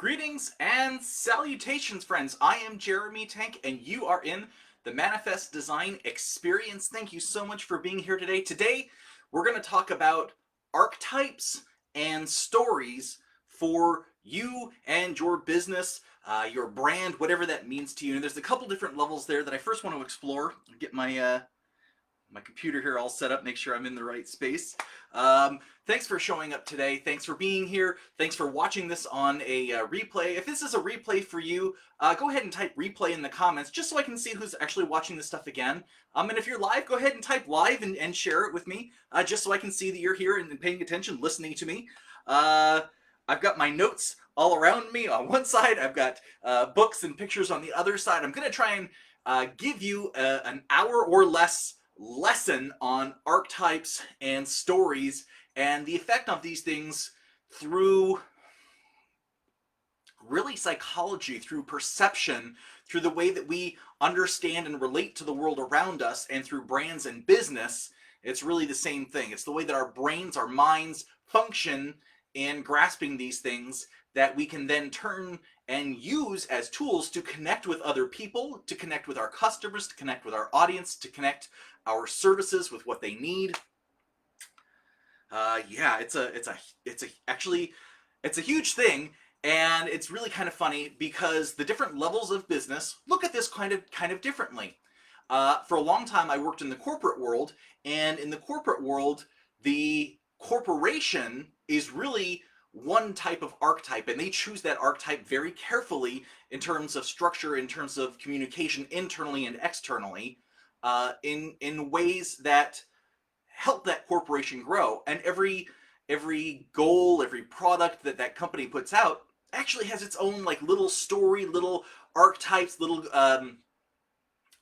Greetings and salutations, friends. I am Jeremy Tank, and you are in the Manifest Design Experience. Thank you so much for being here today. Today, we're going to talk about archetypes and stories for you and your business, your brand, whatever that means to you. And there's a couple different levels there that I first want to explore. Get my computer here all set up, make sure I'm in the right space. Thanks for showing up today. Thanks for being here. Thanks for watching this on a replay. If this is a replay for you, go ahead and type replay in the comments just so I can see who's actually watching this stuff again. And if you're live, go ahead and type live and share it with me just so I can see that you're here and paying attention, listening to me. I've got my notes all around me on one side. I've got books and pictures on the other side. I'm going to try and give you an hour or less lesson on archetypes and stories and the effect of these things through really psychology, through perception, through the way that we understand and relate to the world around us, and through brands and business. It's really the same thing. It's the way that our brains, our minds function in grasping these things that we can then turn and use as tools to connect with other people, to connect with our customers, to connect with our audience, to connect our services with what they need. Yeah, it's a huge thing, and it's really kind of funny because the different levels of business look at this kind of differently. For a long time, I worked in the corporate world, and in the corporate world, the corporation is really one type of archetype, and they choose that archetype very carefully in terms of structure, in terms of communication internally and externally, in ways that help that corporation grow. And every goal, every product that company puts out actually has its own like little story, little archetypes, little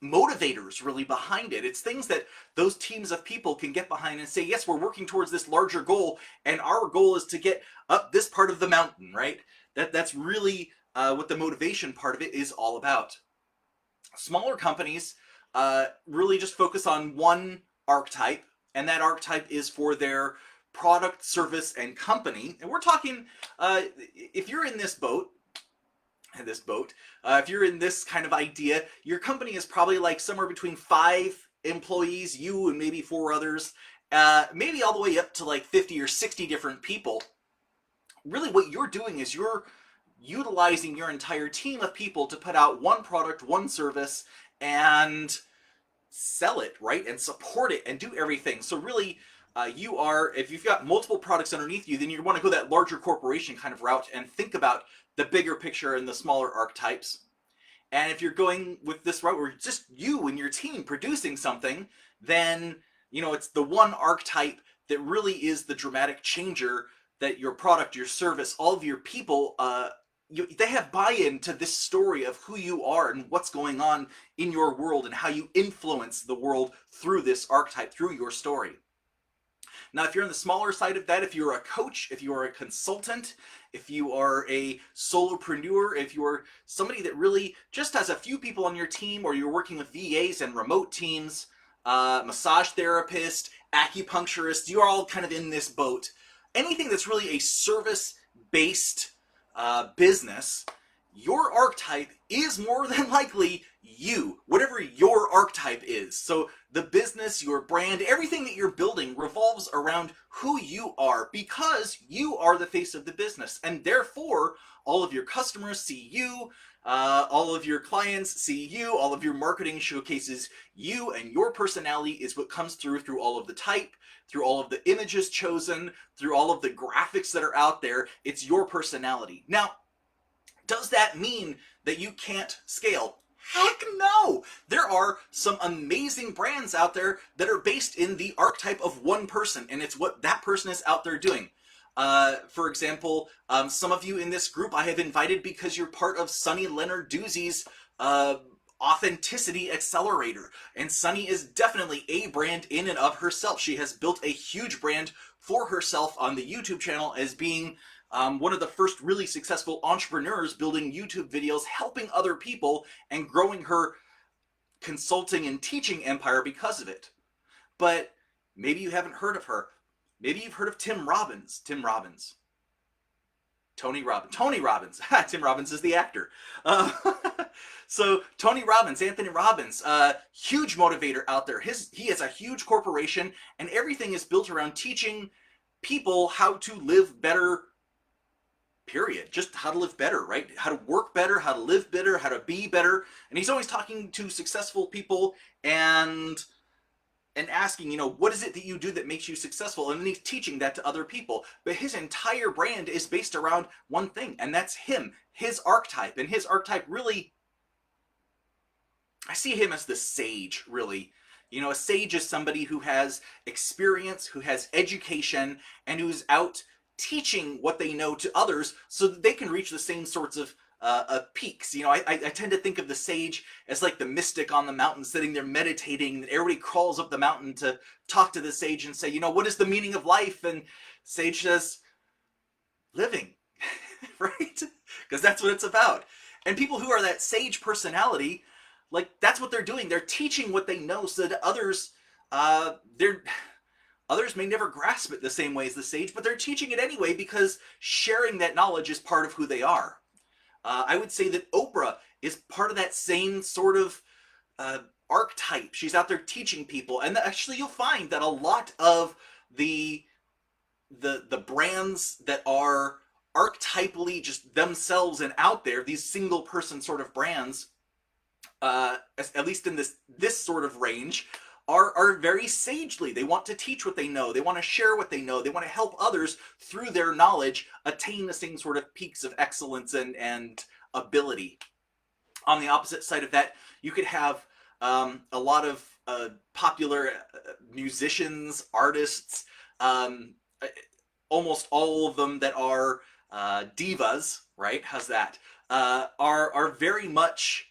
motivators really behind it. It's things that those teams of people can get behind and say, yes, we're working towards this larger goal, and our goal is to get up this part of the mountain, right? That's really what the motivation part of it is all about. Smaller companies really just focus on one archetype, and that archetype is for their product, service, and company. And we're talking, if you're in this boat, if you're in this kind of idea, your company is probably like somewhere between 5 employees, you and maybe 4 others, maybe all the way up to like 50 or 60 different people. Really what you're doing is you're utilizing your entire team of people to put out one product, one service, and sell it, right? And support it and do everything. So really, if you've got multiple products underneath you, then you want to go that larger corporation kind of route and think about the bigger picture and the smaller archetypes. And if you're going with this route where just you and your team producing something, then, it's the one archetype that really is the dramatic changer, that your product, your service, all of your people, they have buy-in to this story of who you are and what's going on in your world and how you influence the world through this archetype, through your story. Now, if you're on the smaller side of that, if you're a coach, if you're a consultant, if you are a solopreneur, if you're somebody that really just has a few people on your team, or you're working with VAs and remote teams, massage therapist, acupuncturist, you're all kind of in this boat. Anything that's really a service-based business, your archetype is more than likely you, whatever your archetype is. So the business, your brand, everything that you're building revolves around who you are, because you are the face of the business. And therefore, all of your customers see you, all of your clients see you, all of your marketing showcases you, and your personality is what comes through all of the type, through all of the images chosen, through all of the graphics that are out there. It's your personality. Now, does that mean that you can't scale? Heck no! There are some amazing brands out there that are based in the archetype of one person, and it's what that person is out there doing. For example, some of you in this group I have invited because you're part of Sunny Lenarduzzi's Authenticity Accelerator. And Sunny is definitely a brand in and of herself. She has built a huge brand for herself on the YouTube channel as being one of the first really successful entrepreneurs building YouTube videos, helping other people, and growing her consulting and teaching empire because of it. But maybe you haven't heard of her. Maybe you've heard of Tim Robbins. Tim Tony Robbins. Tim Robbins is the actor. Uh, so Tony Robbins, Anthony Robbins, huge motivator out there. He has a huge corporation, and everything is built around teaching people how to live better. Period. Just how to live better, right? How to work better, how to live better, how to be better. And he's always talking to successful people and asking, what is it that you do that makes you successful? And then he's teaching that to other people. But his entire brand is based around one thing, and that's him, his archetype. And his archetype really, I see him as the sage, really. A sage is somebody who has experience, who has education, and who's out teaching what they know to others so that they can reach the same sorts of peaks. I tend to think of the sage as like the mystic on the mountain sitting there meditating, and everybody crawls up the mountain to talk to the sage and say, what is the meaning of life? And sage says, living, right? Because that's what it's about. And people who are that sage personality, like, that's what they're doing. They're teaching what they know so that others, others may never grasp it the same way as the sage, but they're teaching it anyway because sharing that knowledge is part of who they are. I would say that Oprah is part of that same sort of archetype. She's out there teaching people, and actually you'll find that a lot of the brands that are archetypally just themselves and out there, these single person sort of brands, at least in this sort of range, are very sagely. They want to teach what they know. They want to share what they know. They want to help others through their knowledge attain the same sort of peaks of excellence and ability. On the opposite side of that, you could have a lot of popular musicians, artists, almost all of them that are divas, right? How's that? Are very much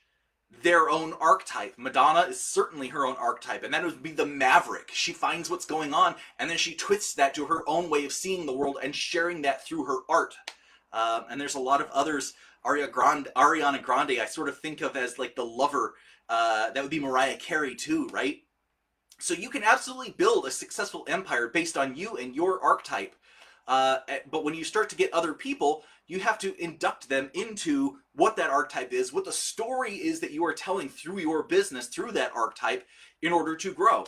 their own archetype. Madonna is certainly her own archetype, and that would be the maverick. She finds what's going on, and then she twists that to her own way of seeing the world and sharing that through her art. And there's a lot of others. Ariana Grande, I sort of think of as like the lover. That would be Mariah Carey too, right? So you can absolutely build a successful empire based on you and your archetype. But when you start to get other people, you have to induct them into what that archetype is, what the story is that you are telling through your business, through that archetype, in order to grow.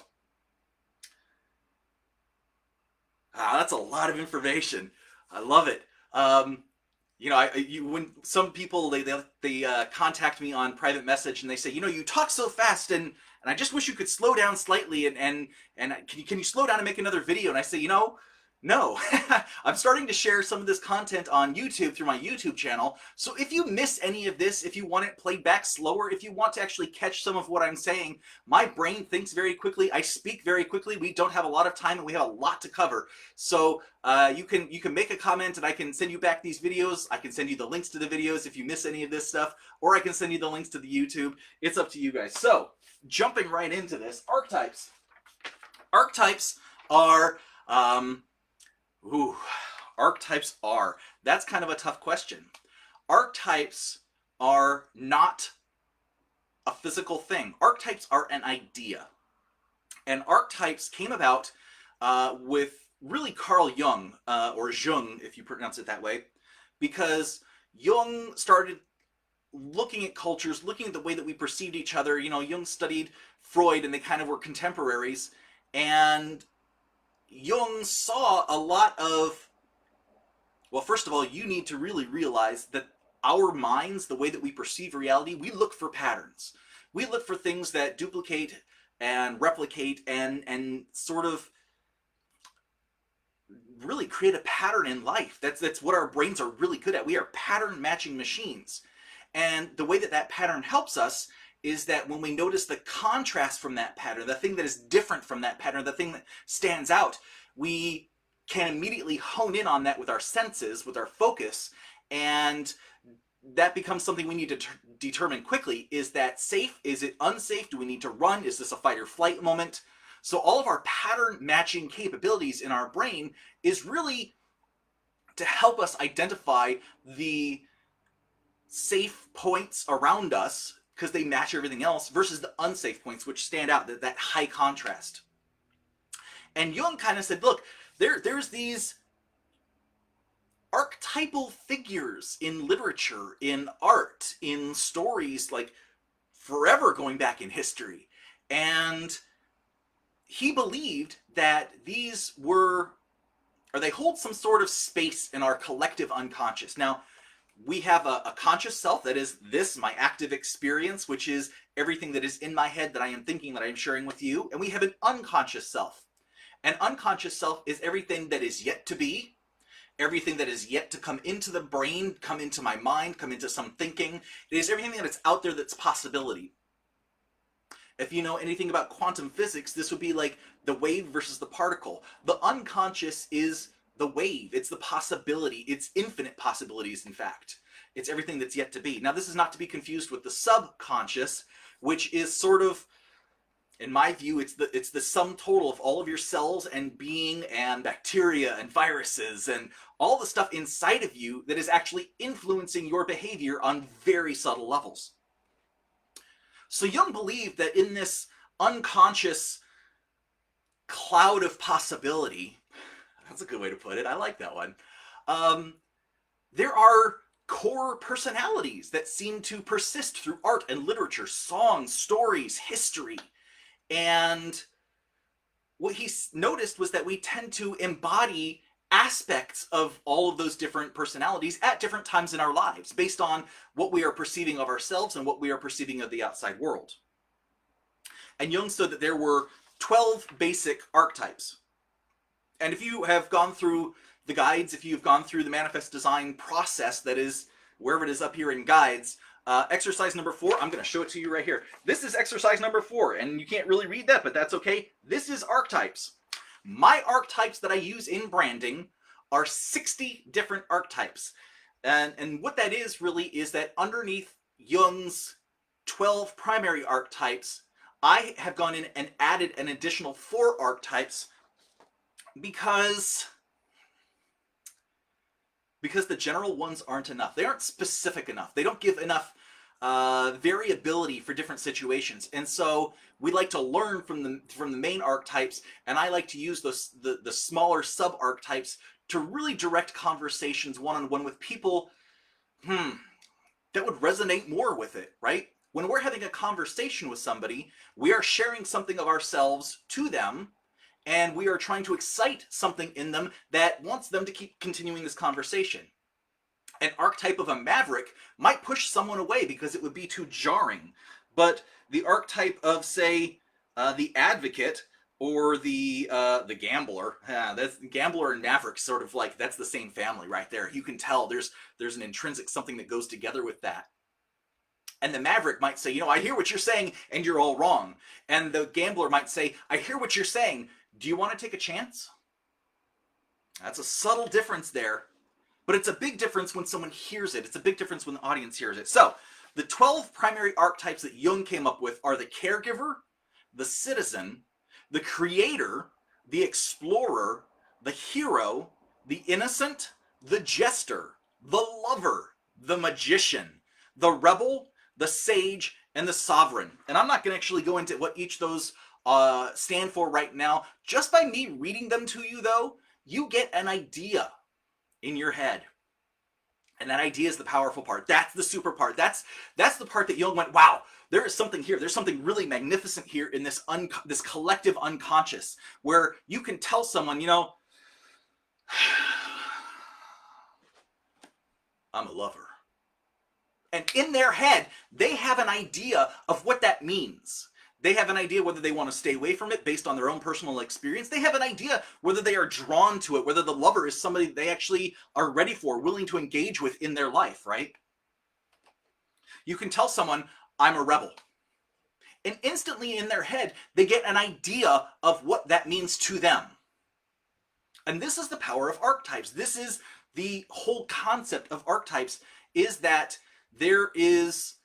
That's a lot of information. I love it. When some people they contact me on private message and they say, you talk so fast and I just wish you could slow down slightly and can you slow down and make another video? And I say, no. I'm starting to share some of this content on YouTube through my YouTube channel. So if you miss any of this, if you want it played back slower, if you want to actually catch some of what I'm saying, my brain thinks very quickly. I speak very quickly. We don't have a lot of time and we have a lot to cover. So you can make a comment and I can send you back these videos. I can send you the links to the videos if you miss any of this stuff, or I can send you the links to the YouTube. It's up to you guys. So jumping right into this, archetypes. Archetypes are... archetypes are. That's kind of a tough question. Archetypes are not a physical thing. Archetypes are an idea. And archetypes came about with really Carl Jung, or Jung if you pronounce it that way, because Jung started looking at cultures, looking at the way that we perceived each other. Jung studied Freud and they kind of were contemporaries, and Jung saw a lot of, well, first of all, you need to really realize that our minds, the way that we perceive reality, we look for patterns. We look for things that duplicate and replicate and sort of really create a pattern in life. That's what our brains are really good at. We are pattern matching machines. And the way that that pattern helps us is that when we notice the contrast from that pattern, the thing that is different from that pattern, the thing that stands out, we can immediately hone in on that with our senses, with our focus, and that becomes something we need to determine quickly. Is that safe? Is it unsafe? Do we need to run? Is this a fight or flight moment? So all of our pattern matching capabilities in our brain is really to help us identify the safe points around us, because they match everything else, versus the unsafe points, which stand out, that high contrast. And Jung kind of said, look, there's these archetypal figures in literature, in art, in stories, like forever going back in history. And he believed that these were, or they hold some sort of space in our collective unconscious. Now, we have a conscious self, that is this, my active experience, which is everything that is in my head that I am thinking, that I am sharing with you. And we have an unconscious self. An unconscious self is everything that is yet to be, everything that is yet to come into the brain, come into my mind, come into some thinking. It is everything that is out there that's possibility. If you know anything about quantum physics, this would be like the wave versus the particle. The unconscious is the wave. It's the possibility. It's infinite possibilities, in fact. It's everything that's yet to be. Now, this is not to be confused with the subconscious, which is sort of, in my view, it's the sum total of all of your cells and being and bacteria and viruses and all the stuff inside of you that is actually influencing your behavior on very subtle levels. So Jung believed that in this unconscious cloud of possibility, that's a good way to put it, I like that one, there are core personalities that seem to persist through art and literature, songs, stories, history. And what he noticed was that we tend to embody aspects of all of those different personalities at different times in our lives, based on what we are perceiving of ourselves and what we are perceiving of the outside world. And Jung said that there were 12 basic archetypes. And if you have gone through the guides, if you've gone through the manifest design process, that is wherever it is up here in guides, exercise number 4, I'm going to show it to you right here. This is exercise number 4, and you can't really read that, but that's okay. This is archetypes. My archetypes that I use in branding are 60 different archetypes. And what that is really is that underneath Jung's 12 primary archetypes, I have gone in and added an additional 4 archetypes because the general ones aren't enough. They aren't specific enough. They don't give enough variability for different situations. And so we like to learn from the main archetypes, and I like to use the smaller sub-archetypes to really direct conversations one-on-one with people that would resonate more with it, right? When we're having a conversation with somebody, we are sharing something of ourselves to them, and we are trying to excite something in them that wants them to keep continuing this conversation. An archetype of a maverick might push someone away because it would be too jarring. But the archetype of, say, the advocate or the gambler, that's gambler and maverick, sort of like, that's the same family right there. You can tell there's an intrinsic something that goes together with that. And the maverick might say, you know, I hear what you're saying and you're all wrong. And the gambler might say, I hear what you're saying. Do you want to take a chance? That's a subtle difference there. But it's a big difference when someone hears it. It's a big difference when the audience hears it. So, the 12 primary archetypes that Jung came up with are the caregiver, the citizen, the creator, the explorer, the hero, the innocent, the jester, the lover, the magician, the rebel, the sage, and the sovereign. And I'm not going to actually go into what each of those stand for right now. Just by me reading them to you, though, you get an idea in your head. And that idea is the powerful part. That's the super part. That's the part that Jung went, wow, there is something here. There's something really magnificent here in this collective unconscious, where you can tell someone, you know, I'm a lover. And in their head, they have an idea of what that means. They have an idea whether they want to stay away from it based on their own personal experience. They have an idea whether they are drawn to it, whether the lover is somebody they actually are ready for, willing to engage with in their life, right? You can tell someone, I'm a rebel. And instantly in their head, they get an idea of what that means to them. And this is the power of archetypes. This is the whole concept of archetypes, is that there is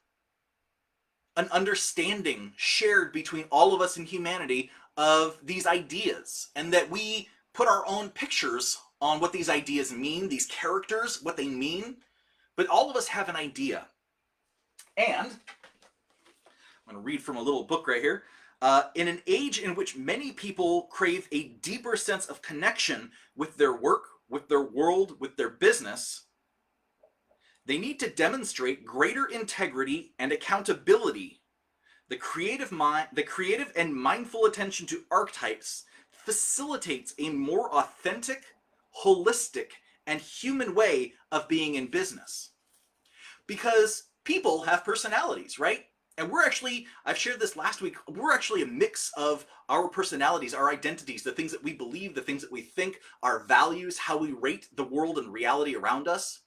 an understanding shared between all of us in humanity of these ideas, and that we put our own pictures on what these ideas mean, these characters, what they mean, but all of us have an idea. And I'm going to read from a little book right here. In an age in which many people crave a deeper sense of connection with their work, with their world, with their business, they need to demonstrate greater integrity and accountability. The creative and mindful attention to archetypes facilitates a more authentic, holistic, and human way of being in business. Because people have personalities, right? And we're actually, I've shared this last week, we're actually a mix of our personalities, our identities, the things that we believe, the things that we think, our values, how we rate the world and reality around us.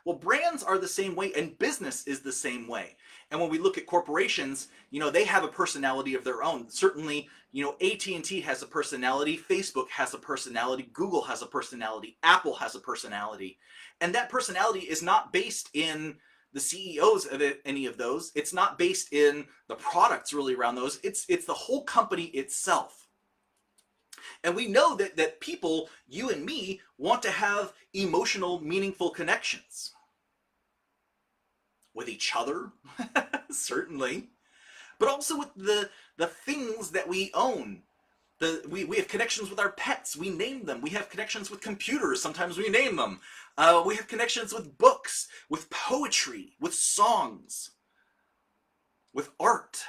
Well, brands are the same way, and business is the same way. And when we look at corporations, they have a personality of their own. Certainly, AT&T has a personality, Facebook has a personality, Google has a personality, Apple has a personality. And that personality is not based in the CEOs of any of those. It's not based in the products really around those. It's the whole company itself. And we know that people, you and me, want to have emotional, meaningful connections. With each other, certainly. But also with the things that we own. We have connections with our pets. We name them. We have connections with computers. Sometimes we name them. We have connections with books, with poetry, with songs, with art.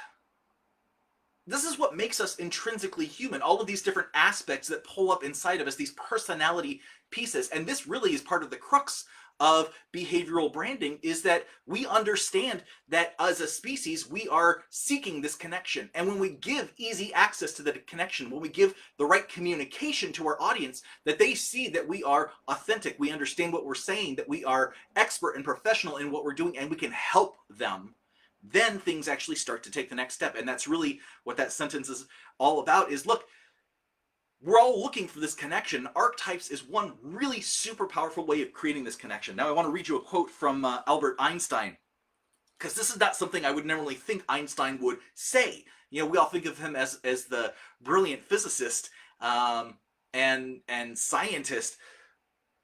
This is what makes us intrinsically human. All of these different aspects that pull up inside of us, these personality pieces. And this really is part of the crux of behavioral branding, is that we understand that as a species, we are seeking this connection. And when we give easy access to the connection, when we give the right communication to our audience, that they see that we are authentic, we understand what we're saying, that we are expert and professional in what we're doing, and we can help them, then things actually start to take the next step. And that's really what that sentence is all about, is look, we're all looking for this connection. Archetypes is one really super powerful way of creating this connection. Now I want to read you a quote from Albert Einstein, because this is not something I would normally think Einstein would say. We all think of him as the brilliant physicist and scientist,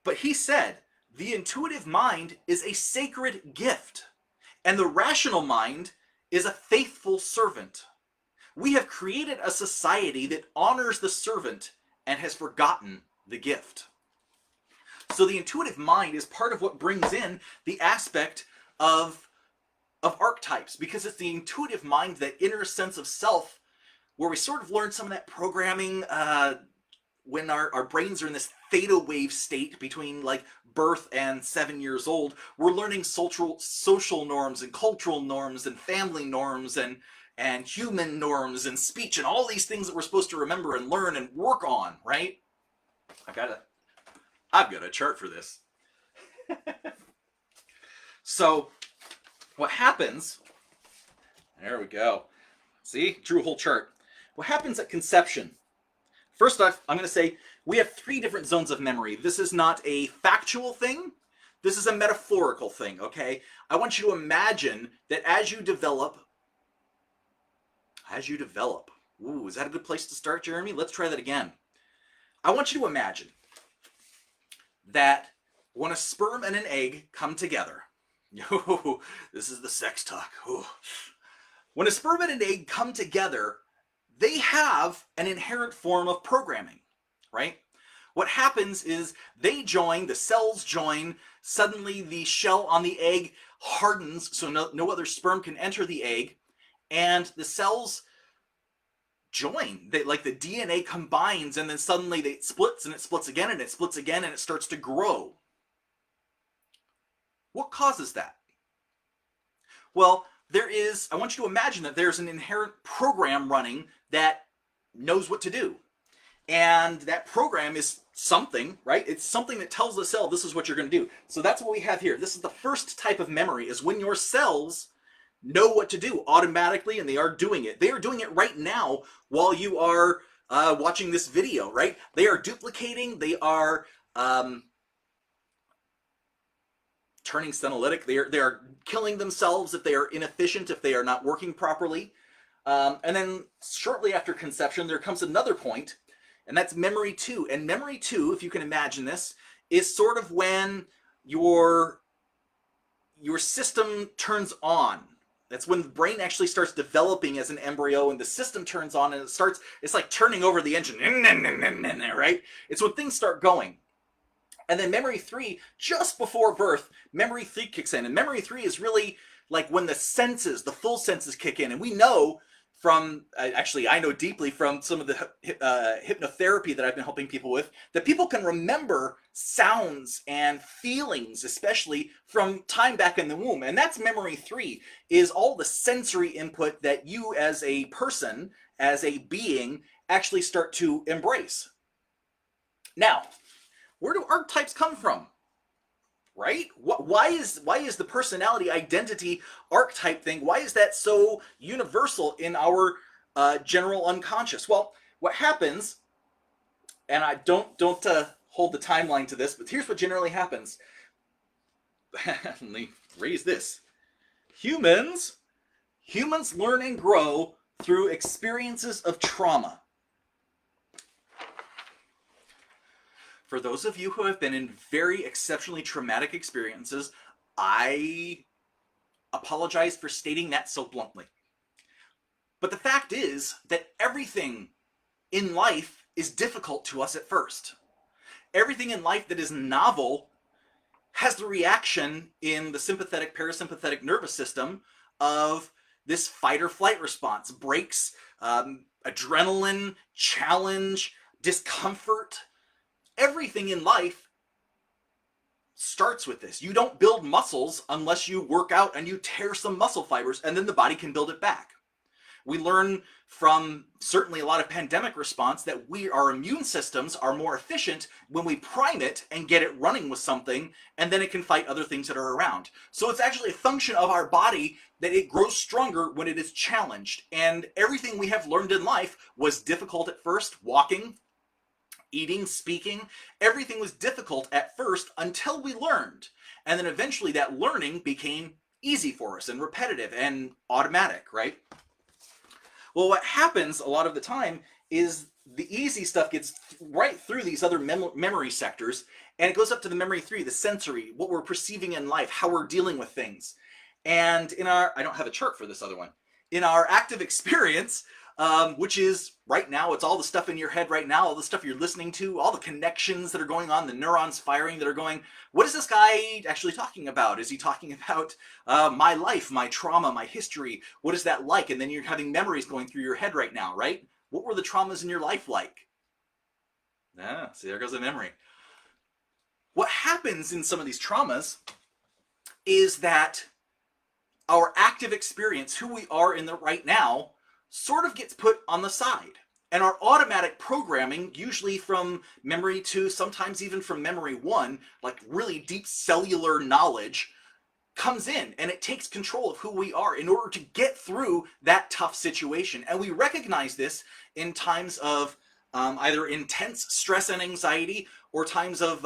but he said, "The intuitive mind is a sacred gift, and the rational mind is a faithful servant. We have created a society that honors the servant and has forgotten the gift." So the intuitive mind is part of what brings in the aspect of archetypes, because it's the intuitive mind, that inner sense of self, where we sort of learn some of that programming when our brains are in this theta wave state between like birth and 7 years old. We're learning social norms and cultural norms and family norms and human norms and speech and all these things that we're supposed to remember and learn and work on, right? I've got a chart for this. So what happens, there we go. See, drew a whole chart. What happens at conception? First off, I'm going to say we have 3 different zones of memory. This is not a factual thing. This is a metaphorical thing, okay? I want you to imagine that as you develop, ooh, is that a good place to start, Jeremy? Let's try that again. I want you to imagine that when a sperm and an egg come together, this is the sex talk. Ooh. When a sperm and an egg come together, they have an inherent form of programming, right? What happens is they join, the cells join, suddenly the shell on the egg hardens so no other sperm can enter the egg, and the cells join. Like the DNA combines, and then suddenly it splits, and it splits again, and it splits again, and it starts to grow. What causes that? Well, I want you to imagine that there's an inherent program running that knows what to do. And that program is something, right? It's something that tells the cell, this is what you're going to do. So that's what we have here. This is the first type of memory, is when your cells know what to do automatically, and they are doing it. They are doing it right now while you are watching this video, right? They are duplicating, they are turning senolytic, they are killing themselves if they are inefficient, if they are not working properly. And then shortly after conception, there comes another point, and that's memory 2. And memory 2, if you can imagine this, is sort of when your system turns on. That's when the brain actually starts developing as an embryo, and the system turns on, and it's like turning over the engine, right? It's when things start going. And then memory 3, just before birth, memory 3 kicks in. And memory 3 is really like when the senses, the full senses kick in. And we know from, actually I know deeply from some of the hypnotherapy that I've been helping people with, that people can remember sounds and feelings, especially from time back in the womb. And that's memory 3, is all the sensory input that you as a person, as a being, actually start to embrace. Now, where do archetypes come from? Right? Why is the personality identity archetype thing, why is that so universal in our general unconscious? Well, what happens, and I don't hold the timeline to this, but here's what generally happens. Let me raise this. Humans learn and grow through experiences of trauma. For those of you who have been in very exceptionally traumatic experiences, I apologize for stating that so bluntly. But the fact is that everything in life is difficult to us at first. Everything in life that is novel has the reaction in the sympathetic parasympathetic nervous system of this fight or flight response. Breaks, adrenaline, challenge, discomfort. Everything in life starts with this. You don't build muscles unless you work out and you tear some muscle fibers, and then the body can build it back. We learn from certainly a lot of pandemic response that our immune systems are more efficient when we prime it and get it running with something, and then it can fight other things that are around. So it's actually a function of our body that it grows stronger when it is challenged. And everything we have learned in life was difficult at first. Walking, eating, speaking, everything was difficult at first until we learned. And then eventually that learning became easy for us and repetitive and automatic, right? Well, what happens a lot of the time is the easy stuff gets right through these other memory sectors, and it goes up to the memory 3, the sensory, what we're perceiving in life, how we're dealing with things. And in our, I don't have a chart for this other one, in our active experience, which is right now, it's all the stuff in your head right now, all the stuff you're listening to, all the connections that are going on, the neurons firing that are going, what is this guy actually talking about? Is he talking about my life, my trauma, my history? What is that like? And then you're having memories going through your head right now, right? What were the traumas in your life like? Ah, see, there goes the memory. What happens in some of these traumas is that our active experience, who we are in the right now, sort of gets put on the side. And our automatic programming, usually from memory 2, sometimes even from memory 1, like really deep cellular knowledge, comes in and it takes control of who we are in order to get through that tough situation. And we recognize this in times of either intense stress and anxiety or times of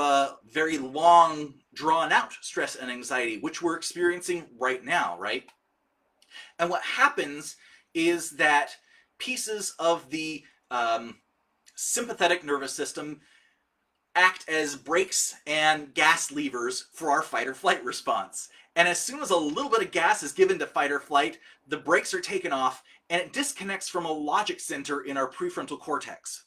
very long, drawn-out stress and anxiety, which we're experiencing right now, right? And what happens is that pieces of the sympathetic nervous system act as brakes and gas levers for our fight or flight response. And as soon as a little bit of gas is given to fight or flight, the brakes are taken off and it disconnects from a logic center in our prefrontal cortex.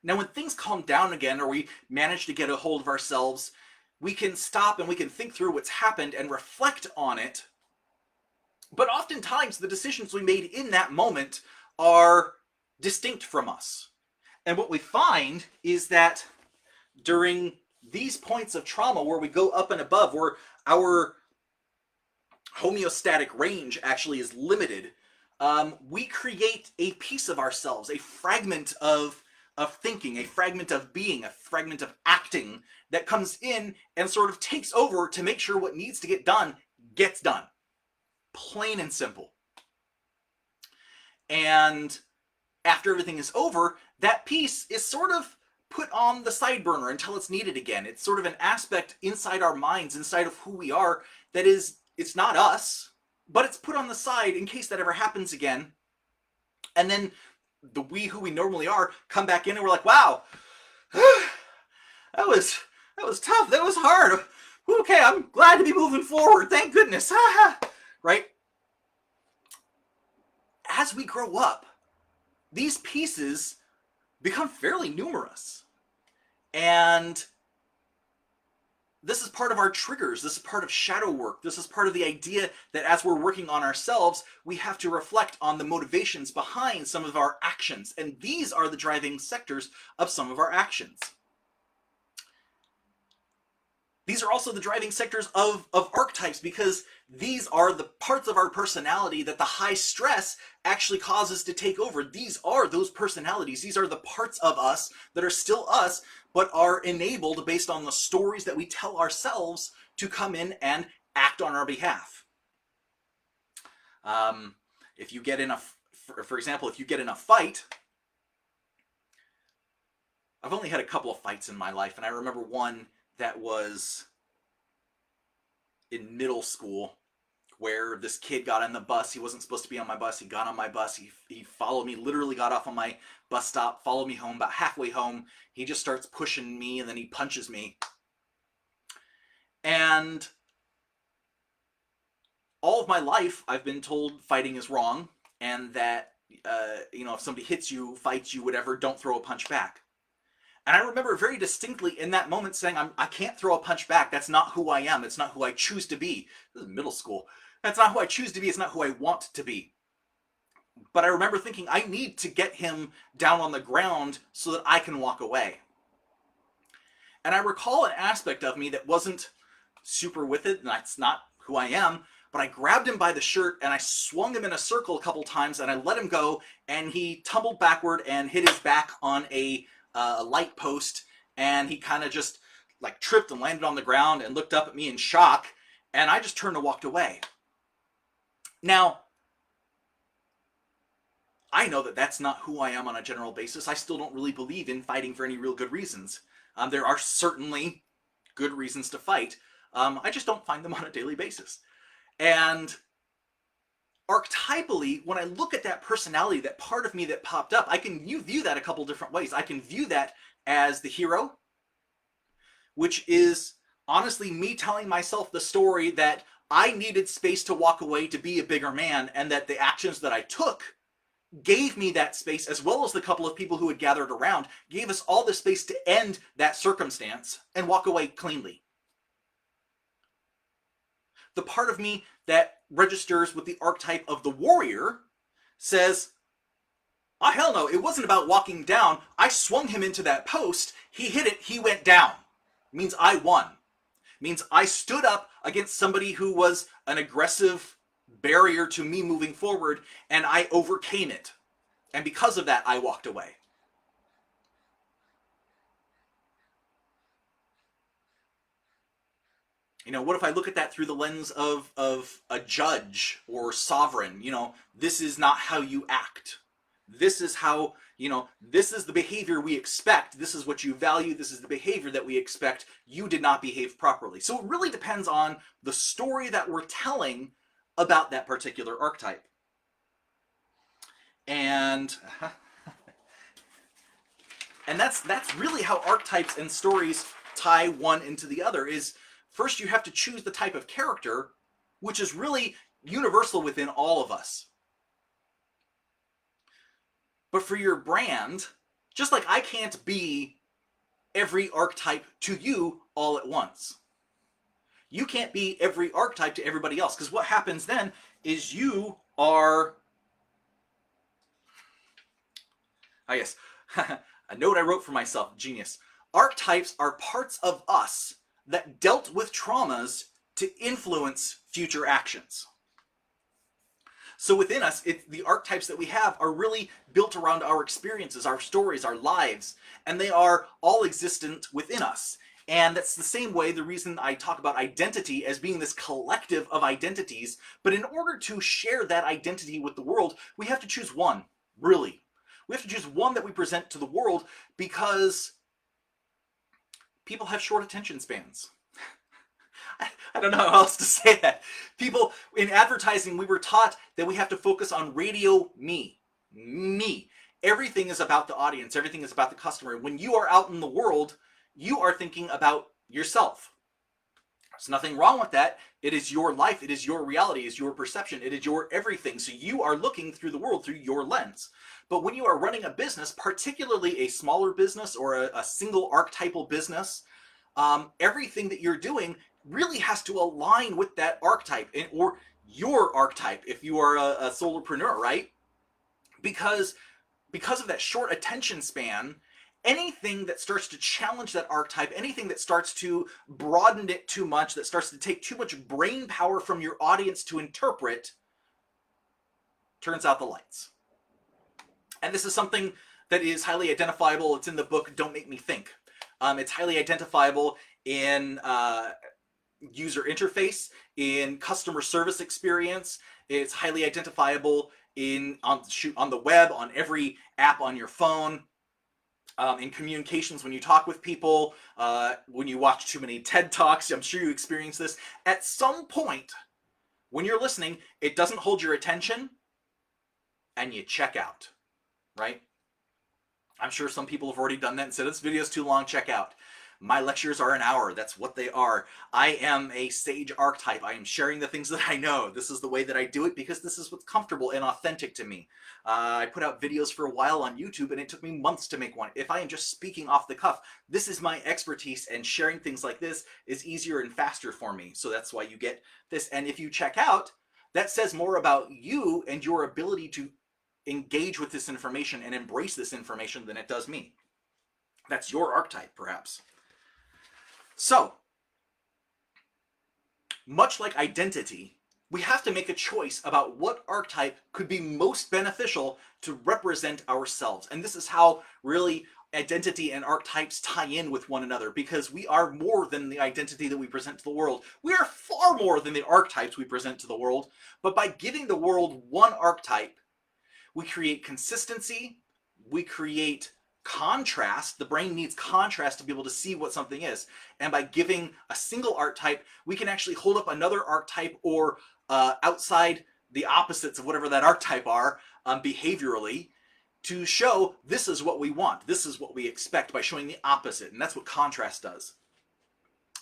Now, when things calm down again, or we manage to get a hold of ourselves, we can stop and we can think through what's happened and reflect on it. But oftentimes, the decisions we made in that moment are distinct from us. And what we find is that during these points of trauma where we go up and above, where our homeostatic range actually is limited, we create a piece of ourselves, a fragment of thinking, a fragment of being, a fragment of acting that comes in and sort of takes over to make sure what needs to get done gets done. Plain and simple. And after everything is over, that piece is sort of put on the side burner until it's needed again. It's sort of an aspect inside our minds, inside of who we are, that is, it's not us, but it's put on the side in case that ever happens again. And then the we who we normally are come back in and we're like, wow, that was tough, that was hard. Okay, I'm glad to be moving forward, thank goodness. Right? As we grow up, these pieces become fairly numerous. And this is part of our triggers. This is part of shadow work. This is part of the idea that as we're working on ourselves, we have to reflect on the motivations behind some of our actions. And these are the driving sectors of some of our actions. These are also the driving sectors of archetypes, because these are the parts of our personality that the high stress actually causes to take over. These are those personalities. These are the parts of us that are still us, but are enabled based on the stories that we tell ourselves to come in and act on our behalf. If you get in for example, if you get in a fight, I've only had a couple of fights in my life, and I remember one that was in middle school, where this kid got on the bus. He wasn't supposed to be on my bus. He got on my bus. He followed me, literally got off on my bus stop, followed me home. About halfway home, he just starts pushing me, and then he punches me. And all of my life, I've been told fighting is wrong, and that, if somebody hits you, fights you, whatever, don't throw a punch back. And I remember very distinctly in that moment saying, I can't throw a punch back. That's not who I am. It's not who I choose to be. This is middle school. That's not who I choose to be. It's not who I want to be. But I remember thinking, I need to get him down on the ground so that I can walk away. And I recall an aspect of me that wasn't super with it, and that's not who I am, but I grabbed him by the shirt and I swung him in a circle a couple times, and I let him go, and he tumbled backward and hit his back on a light post, and he kind of just like tripped and landed on the ground and looked up at me in shock, and I just turned and walked away. Now, I know that that's not who I am on a general basis. I still don't really believe in fighting for any real good reasons. There are certainly good reasons to fight. I just don't find them on a daily basis. And archetypally, when I look at that personality, that part of me that popped up, I can view that a couple different ways. I can view that as the hero, which is honestly me telling myself the story that I needed space to walk away to be a bigger man, and that the actions that I took gave me that space, as well as the couple of people who had gathered around, gave us all the space to end that circumstance and walk away cleanly. The part of me that registers with the archetype of the warrior says, oh, hell no, it wasn't about walking down. I swung him into that post. He hit it. He went down. It means I won. It means I stood up against somebody who was an aggressive barrier to me moving forward, and I overcame it. And because of that, I walked away. What if I look at that through the lens of a judge or sovereign? This is not how you act. This is how, this is the behavior we expect. This is what you value. This is the behavior that we expect. You did not behave properly. So it really depends on the story that we're telling about that particular archetype. And that's really how archetypes and stories tie one into the other. Is first you have to choose the type of character, which is really universal within all of us. But for your brand, just like I can't be every archetype to you all at once, you can't be every archetype to everybody else, because what happens then is you are, I guess, a note I wrote for myself, genius. Archetypes are parts of us that dealt with traumas to influence future actions. So within us, the archetypes that we have are really built around our experiences, our stories, our lives, and they are all existent within us. And that's the same way, the reason I talk about identity as being this collective of identities. But in order to share that identity with the world, we have to choose one, really. We have to choose one that we present to the world, because people have short attention spans. I don't know how else to say that. People, in advertising, we were taught that we have to focus on radio me. Me. Everything is about the audience. Everything is about the customer. When you are out in the world, you are thinking about yourself. There's nothing wrong with that. It is your life. It is your reality. It is your perception. It is your everything. So you are looking through the world through your lens. But when you are running a business, particularly a smaller business or a single archetypal business, everything that you're doing really has to align with that archetype, or your archetype if you are a solopreneur, right? Because of that short attention span, anything that starts to challenge that archetype, anything that starts to broaden it too much, that starts to take too much brain power from your audience to interpret, turns out the lights. And this is something that is highly identifiable. It's in the book, Don't Make Me Think. It's highly identifiable in user interface, in customer service experience. It's highly identifiable on the web, on every app on your phone, in communications when you talk with people, when you watch too many TED Talks. I'm sure you experience this. At some point, when you're listening, it doesn't hold your attention, and you check out, right? I'm sure some people have already done that and said, this video's too long, check out. My lectures are an hour. That's what they are. I am a sage archetype. I am sharing the things that I know. This is the way that I do it because this is what's comfortable and authentic to me. I put out videos for a while on YouTube, and it took me months to make one. If I am just speaking off the cuff, this is my expertise, and sharing things like this is easier and faster for me. So that's why you get this. And if you check out, that says more about you and your ability to engage with this information and embrace this information than it does me. That's your archetype, perhaps. So, much like identity, we have to make a choice about what archetype could be most beneficial to represent ourselves. And this is how really identity and archetypes tie in with one another, because we are more than the identity that we present to the world. We are far more than the archetypes we present to the world. But by giving the world one archetype, we create consistency, we create contrast. The brain needs contrast to be able to see what something is. And by giving a single archetype, we can actually hold up another archetype, or outside the opposites of whatever that archetype are, behaviorally, to show this is what we want, this is what we expect, by showing the opposite. And that's what contrast does.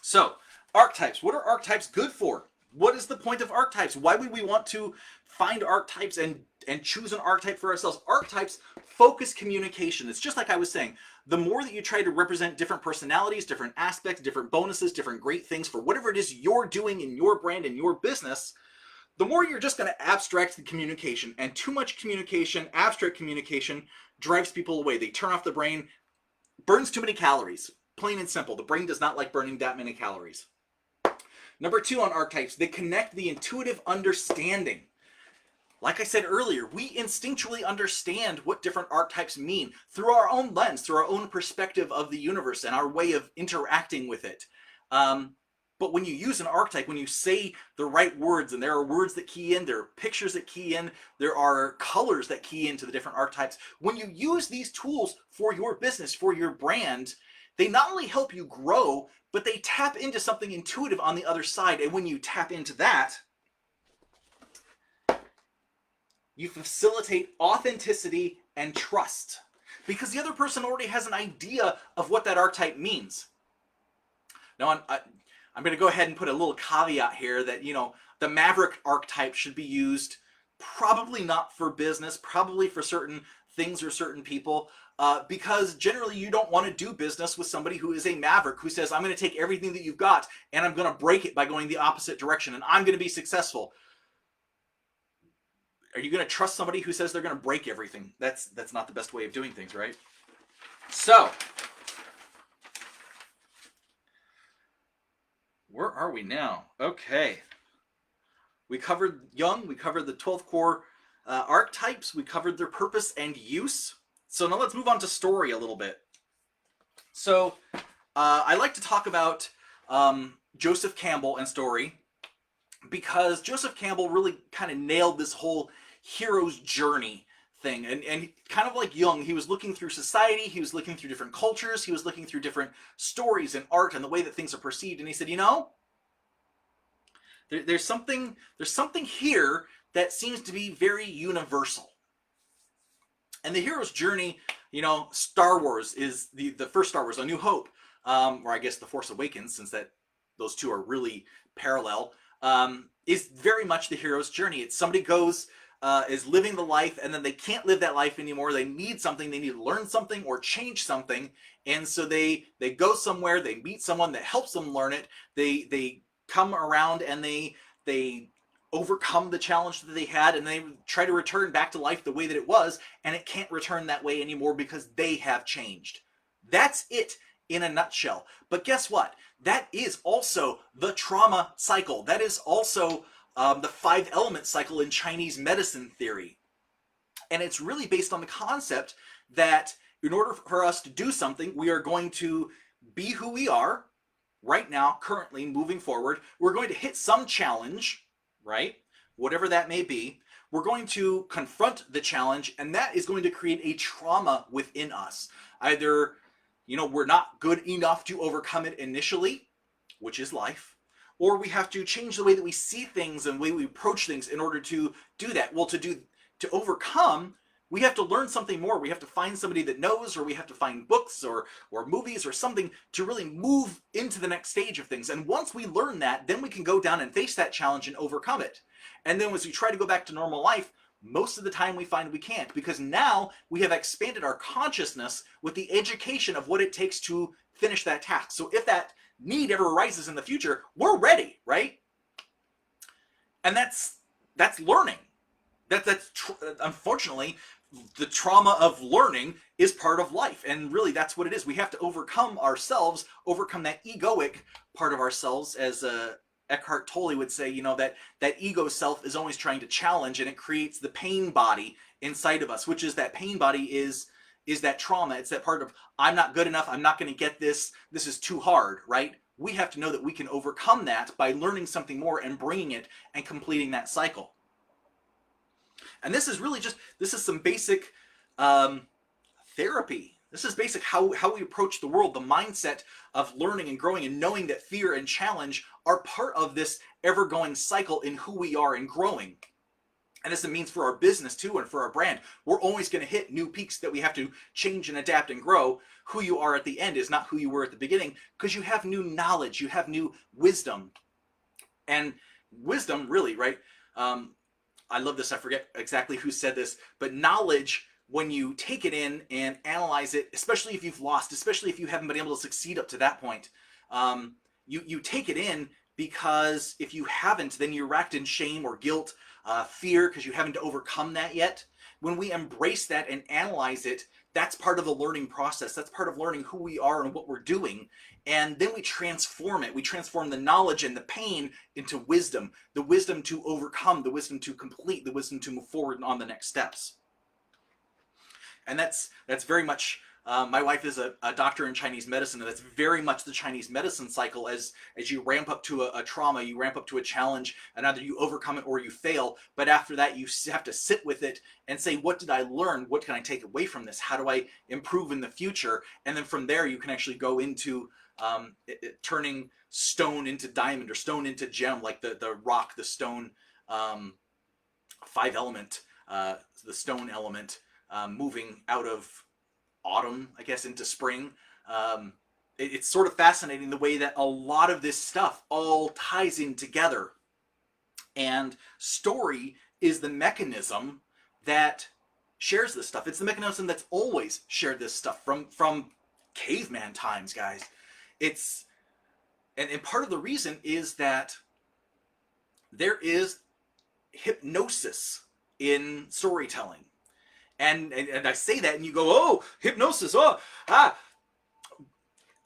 So, archetypes. What are archetypes good for? What is the point of archetypes? Why would we want to find archetypes and choose an archetype for ourselves? Archetypes focus communication. It's just like I was saying. The more that you try to represent different personalities, different aspects, different bonuses, different great things for whatever it is you're doing in your brand and your business, the more you're just going to abstract the communication. And too much communication, abstract communication, drives people away. They turn off the brain, burns too many calories. Plain and simple. The brain does not like burning that many calories. Number 2 on archetypes, they connect the intuitive understanding. Like I said earlier, we instinctually understand what different archetypes mean through our own lens, through our own perspective of the universe and our way of interacting with it. But when you use an archetype, when you say the right words, and there are words that key in, there are pictures that key in, there are colors that key into the different archetypes. When you use these tools for your business, for your brand, they not only help you grow, but they tap into something intuitive on the other side. And when you tap into that, you facilitate authenticity and trust, because the other person already has an idea of what that archetype means. Now, I'm going to go ahead and put a little caveat here that, the maverick archetype should be used probably not for business, probably for certain things or certain people, because generally you don't want to do business with somebody who is a maverick, who says, I'm going to take everything that you've got and I'm going to break it by going the opposite direction, and I'm going to be successful. Are you going to trust somebody who says they're going to break everything? That's not the best way of doing things, right? So, where are we now? Okay. We covered Jung. We covered the 12 core archetypes. We covered their purpose and use. So now let's move on to story a little bit. So I like to talk about Joseph Campbell and story, because Joseph Campbell really kind of nailed this whole hero's journey thing. And kind of like Jung, he was looking through society, he was looking through different cultures, he was looking through different stories and art and the way that things are perceived. And he said, there's something here that seems to be very universal. And the hero's journey, Star Wars is the first Star Wars, A New Hope, or I guess The Force Awakens, since those two are really parallel, is very much the hero's journey. It's somebody goes is living the life, and then they can't live that life anymore. They need something. They need to learn something or change something, and so they go somewhere. They meet someone that helps them learn it. They come around and they overcome the challenge that they had, and they try to return back to life the way that it was, and it can't return that way anymore because they have changed. That's it in a nutshell. But guess what? That is also the trauma cycle. That is also the 5-element cycle in Chinese medicine theory. And it's really based on the concept that in order for us to do something, we are going to be who we are right now, currently, moving forward. We're going to hit some challenge, right? Whatever that may be. We're going to confront the challenge, and that is going to create a trauma within us. Either, we're not good enough to overcome it initially, which is life, or we have to change the way that we see things and the way we approach things in order to do that. Well, to overcome, we have to learn something more. We have to find somebody that knows, or we have to find books or movies or something to really move into the next stage of things. And once we learn that, then we can go down and face that challenge and overcome it. And then as we try to go back to normal life, most of the time we find we can't, because now we have expanded our consciousness with the education of what it takes to finish that task. So if that need ever arises in the future, we're ready, right? And that's learning. Unfortunately, the trauma of learning is part of life, and really that's what it is. We have to overcome ourselves, overcome that egoic part of ourselves, as Eckhart Tolle would say, that ego self is always trying to challenge, and it creates the pain body inside of us, which is that pain body is that trauma. It's that part of, I'm not good enough, I'm not going to get this, this is too hard, right? We have to know that we can overcome that by learning something more and bringing it and completing that cycle. And this is really this is some basic therapy. This is basic how we approach the world, the mindset of learning and growing and knowing that fear and challenge are part of this ever-going cycle in who we are and growing. And this means for our business too, and for our brand. We're always going to hit new peaks that we have to change and adapt and grow. Who you are at the end is not who you were at the beginning, because you have new knowledge, you have new wisdom. And wisdom, really, right? I love this, I forget exactly who said this, but knowledge, when you take it in and analyze it, especially if you've lost, especially if you haven't been able to succeed up to that point, you take it in, because if you haven't, then you're racked in shame or guilt, fear, because you haven't overcome that yet. When we embrace that and analyze it, that's part of the learning process. That's part of learning who we are and what we're doing. And then we transform it. We transform the knowledge and the pain into wisdom. The wisdom to overcome, the wisdom to complete, the wisdom to move forward on the next steps. And that's very much, my wife is a doctor in Chinese medicine, and that's very much the Chinese medicine cycle. As you ramp up to a trauma, you ramp up to a challenge, and either you overcome it or you fail. But after that, you have to sit with it and say, what did I learn? What can I take away from this? How do I improve in the future? And then from there, you can actually go into turning stone into diamond or stone into gem, like the rock, the stone, 5-element, the stone element, moving out of autumn, I guess, into spring. It's sort of fascinating the way that a lot of this stuff all ties in together. And story is the mechanism that shares this stuff. It's the mechanism that's always shared this stuff from caveman times, guys. And part of the reason is that there is hypnosis in storytelling. And I say that, and you go, oh, hypnosis,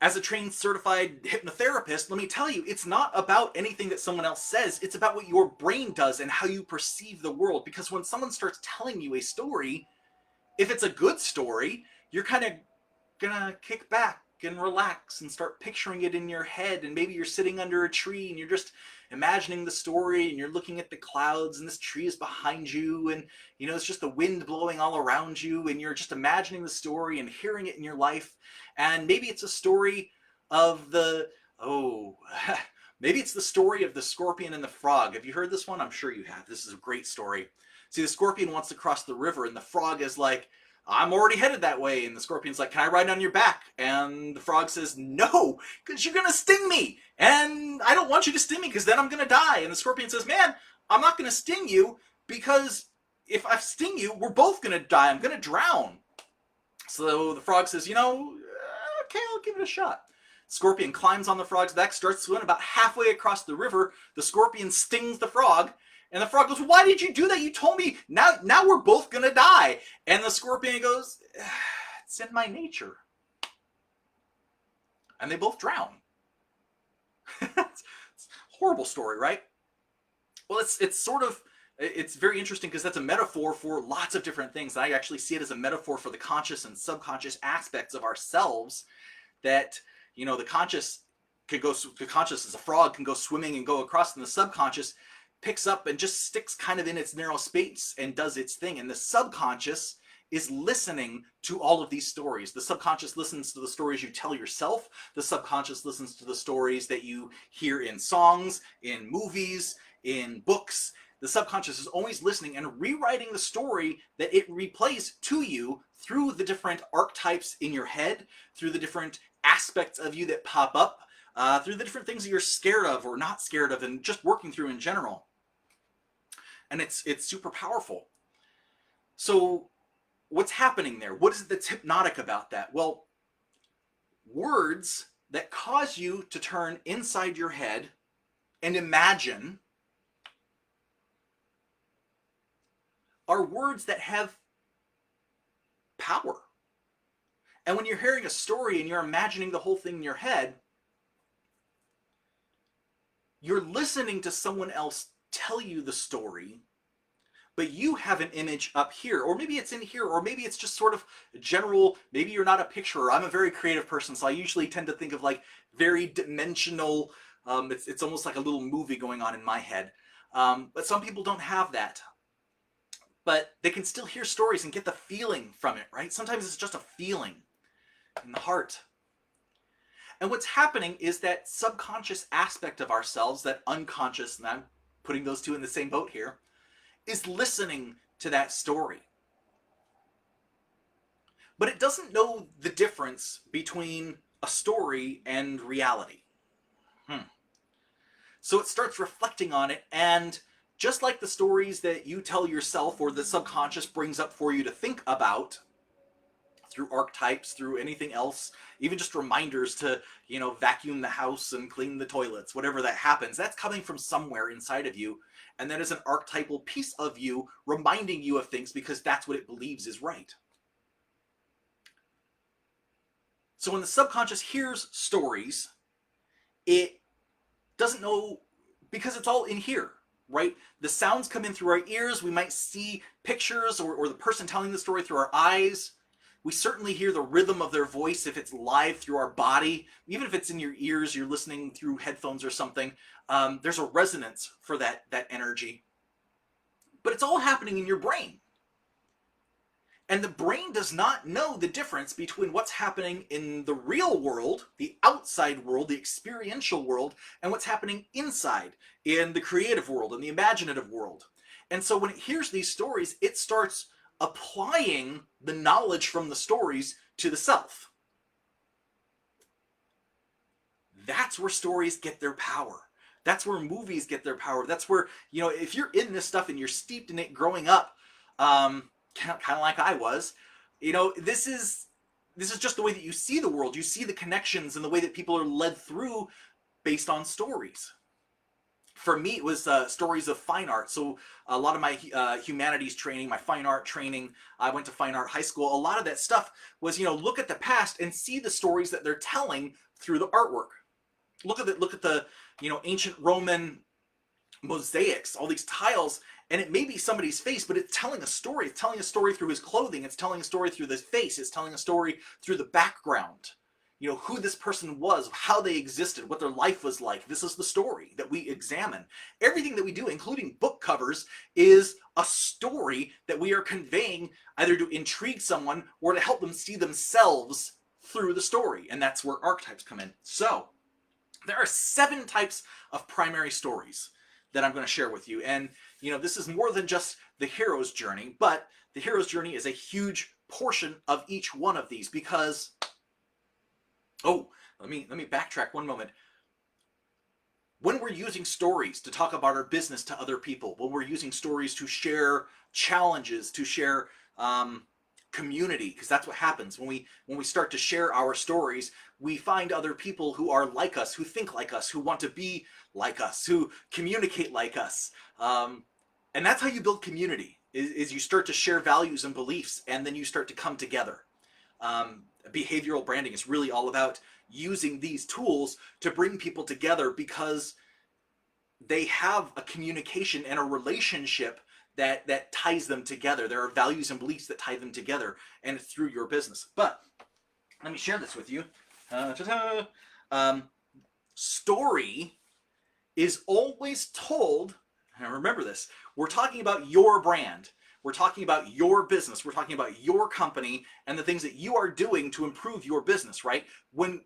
As a trained certified hypnotherapist, let me tell you, it's not about anything that someone else says. It's about what your brain does and how you perceive the world. Because when someone starts telling you a story, if it's a good story, you're kind of gonna kick back and relax and start picturing it in your head. And maybe you're sitting under a tree and you're just imagining the story, and you're looking at the clouds, and this tree is behind you, and it's just the wind blowing all around you, and you're just imagining the story and hearing it in your life. And maybe it's a story of maybe it's the story of the scorpion and the frog. Have you heard this one? I'm sure you have. This is a great story. See, the scorpion wants to cross the river, and the frog is like, I'm already headed that way. And the scorpion's like, can I ride on your back? And the frog says, no, because you're going to sting me. And I don't want you to sting me, because then I'm going to die. And the scorpion says, man, I'm not going to sting you, because if I sting you, we're both going to die. I'm going to drown. So the frog says, okay, I'll give it a shot. Scorpion climbs on the frog's back, starts swimming. About halfway across the river, the scorpion stings the frog. And the frog goes, why did you do that? You told me now we're both going to die. And the scorpion goes, it's in my nature. And they both drown. It's a horrible story, right? Well, it's very interesting because that's a metaphor for lots of different things. I actually see it as a metaphor for the conscious and subconscious aspects of ourselves that, the conscious as a frog can go swimming and go across, and the subconscious picks up and just sticks kind of in its narrow space and does its thing. And the subconscious is listening to all of these stories. The subconscious listens to the stories you tell yourself. The subconscious listens to the stories that you hear in songs, in movies, in books. The subconscious is always listening and rewriting the story that it replays to you through the different archetypes in your head, through the different aspects of you that pop up, through the different things that you're scared of or not scared of, and just working through in general. And it's super powerful. So what's happening there? What is it that's hypnotic about that? Well, words that cause you to turn inside your head and imagine are words that have power. And when you're hearing a story and you're imagining the whole thing in your head, you're listening to someone else tell you the story, but you have an image up here, or maybe it's in here, or maybe it's just sort of general. Maybe you're not a picturer. I'm a very creative person, so I usually tend to think of like very dimensional, it's almost like a little movie going on in my head. But some people don't have that. But they can still hear stories and get the feeling from it, right? Sometimes it's just a feeling in the heart. And what's happening is that subconscious aspect of ourselves, that unconscious, and I'm putting those two in the same boat here, is listening to that story. But it doesn't know the difference between a story and reality. So it starts reflecting on it, and just like the stories that you tell yourself or the subconscious brings up for you to think about through archetypes, through anything else, even just reminders to, vacuum the house and clean the toilets, whatever that happens, that's coming from somewhere inside of you. And that is an archetypal piece of you reminding you of things because that's what it believes is right. So when the subconscious hears stories, it doesn't know, because it's all in here, right? The sounds come in through our ears. We might see pictures or the person telling the story through our eyes. We certainly hear the rhythm of their voice if it's live through our body. Even if it's in your ears, you're listening through headphones or something, there's a resonance for that energy. But it's all happening in your brain. And the brain does not know the difference between what's happening in the real world, the outside world, the experiential world, and what's happening inside in the creative world and the imaginative world. And so when it hears these stories, it starts applying the knowledge from the stories to the self. That's where stories get their power. That's where movies get their power. That's where, if you're in this stuff and you're steeped in it growing up, kind of like I was, this is just the way that you see the world. You see the connections and the way that people are led through based on stories. For me, it was stories of fine art. So a lot of my humanities training, my fine art training, I went to fine art high school. A lot of that stuff was, look at the past and see the stories that they're telling through the artwork. Look at the ancient Roman mosaics, all these tiles, and it may be somebody's face, but it's telling a story. It's telling a story through his clothing. It's telling a story through his face. It's telling a story through the background. Who this person was, how they existed, what their life was like. This is the story that we examine. Everything that we do, including book covers, is a story that we are conveying either to intrigue someone or to help them see themselves through the story. And that's where archetypes come in. So there are 7 types of primary stories that I'm going to share with you. And, this is more than just the hero's journey, but the hero's journey is a huge portion of each one of these because, let me backtrack one moment. when we're using stories to talk about our business to other people, when we're using stories to share challenges, to share community, because that's what happens when we start to share our stories. We find other people who are like us, who think like us, who want to be like us, who communicate like us, and that's how you build community. Is you start to share values and beliefs, and then you start to come together. Behavioral branding is really all about using these tools to bring people together because they have a communication and a relationship that ties them together. There are values and beliefs that tie them together, and it's through your business. But let me share this with you. Story is always told, and remember this, we're talking about your brand. We're talking about your business. We're talking about your company and the things that you are doing to improve your business, right? When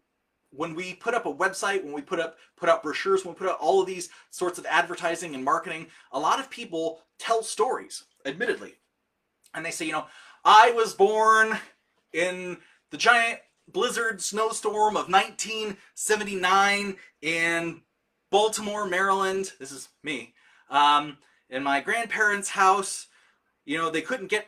we put up a website, when we put out brochures, when we put out all of these sorts of advertising and marketing, a lot of people tell stories, admittedly. And they say, you know, I was born in the giant blizzard snowstorm of 1979 in Baltimore, Maryland. This is me. In my grandparents' house. You know, they couldn't get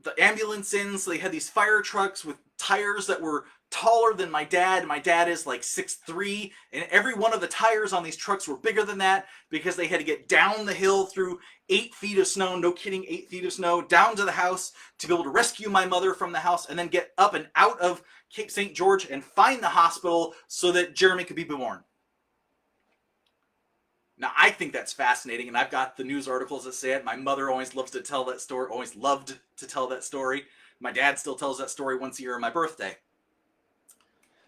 the ambulance in, so they had these fire trucks with tires that were taller than my dad. My dad is like 6'3", and every one of the tires on these trucks were bigger than that because they had to get down the hill through 8 feet of snow, no kidding, 8 feet of snow, down to the house to be able to rescue my mother from the house and then get up and out of Cape St. George and find the hospital so that Jeremy could be born. Now, I think that's fascinating, and I've got the news articles that say it. My mother always loves to tell that story, always loved to tell that story. My dad still tells that story once a year on my birthday.